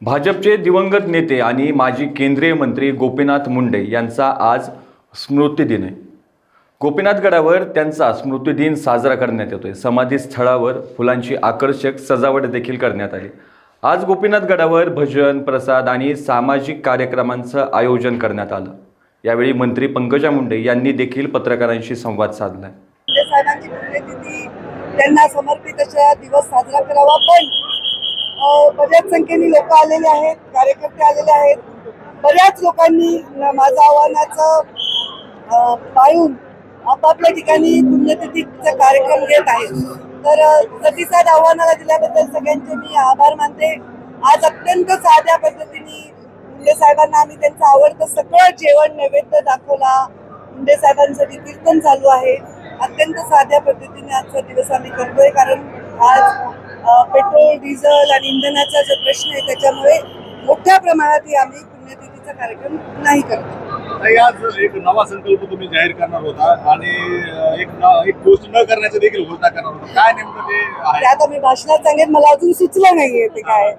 भाजपचे दिवंगत नेते आणि माजी केंद्रीय मंत्री गोपीनाथ मुंडे यांचा आज स्मृतिदिन आहे। गोपीनाथ गडावर त्यांचा स्मृतिदिन साजरा करण्यात येतोय। समाधी स्थळावर फुलांची आकर्षक सजावट देखील करण्यात आली। आज गोपीनाथ गडावर भजन, प्रसाद आणि सामाजिक कार्यक्रमांचं आयोजन करण्यात आलं। यावेळी मंत्री पंकजा मुंडे यांनी देखील पत्रकारांशी संवाद साधला। साहेबांची पुण्यतिथी त्यांना समर्पित अशा दिवस साजरा करावा, पण बऱ्याच संख्येने लोक आलेले आहेत, कार्यकर्ते आलेले आहेत। बऱ्याच लोकांनी माझ्या आव्हानाचं पाळून आपापल्या ठिकाणी पुण्यतिथीचा कार्यक्रम घेत आहेत। तर प्रतिसाद आव्हानाला दिल्याबद्दल सगळ्यांचे मी आभार मानते। आज अत्यंत साध्या पद्धतीने मुंडे साहेबांना आम्ही त्यांचं आवडतं सगळं जेवण नैवेद्य दाखवला। मुंडे साहेबांसाठी कीर्तन चालू आहे। अत्यंत साध्या पद्धतीने आजचा दिवस आम्ही करतोय, कारण आज पेट्रोल, डिझेल आणि इंधनाचा जो प्रश्न आहे त्याच्यामुळे मोठ्या प्रमाणात आम्ही पुण्यतिथीचा कार्यक्रम नाही करतो। आज एक नवा संकल्प तुम्ही जाहीर करणार होता आणि एक गोष्ट न करण्याचं देखील घोषणा करणार होता, काय नेमकं ते आहे? आता मी भाषणात सांगेन, मला अजून सुचलं नाहीये ते काय।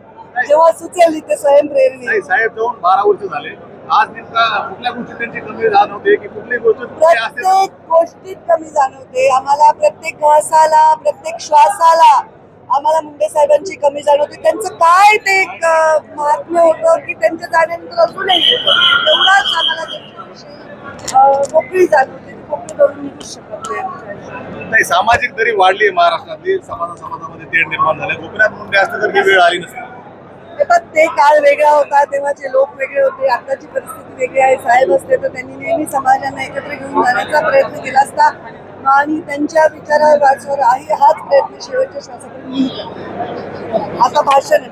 जेव्हा सुचेल ते स्वयंप्रेरणेने। साहेब जाऊन 12 वर्ष झाले, आज नेमका कुठल्या गोष्टी त्यांची कमी जाणवते की कुठली गोष्ट प्रत्येक गोष्टीत कमी जाणवते आम्हाला। प्रत्येक घासाला, प्रत्येक श्वासाला आम्हाला मुंडे साहेबांची कमी जाणवते। त्यांचं काय ते एक महात्म्य होतं की त्यांच्या जाण्यानंतर अजूनही एवढाच आम्हाला त्यांच्याविषयी मोकळी जाणवते। मोकळी करून निघू शकत नाही। सामाजिक दरी वाढली महाराष्ट्रातली, समाजामध्ये तेढ निर्माण झाले। गोपीनाथ मुंडे असते तर ही वेळ आली नसती। ते काळ वेगळा होता, तेव्हाचे लोक वेगळे होते, आताची परिस्थिती वेगळी आहे। साहेब असते तर त्यांनी नेहमी समाजांना एकत्र घेऊन जाण्याचा प्रयत्न केला असता आणि त्यांच्या विचारावर हाच प्रयत्न शेवटच्या श्वासापर्यंत आता भाषण आहे।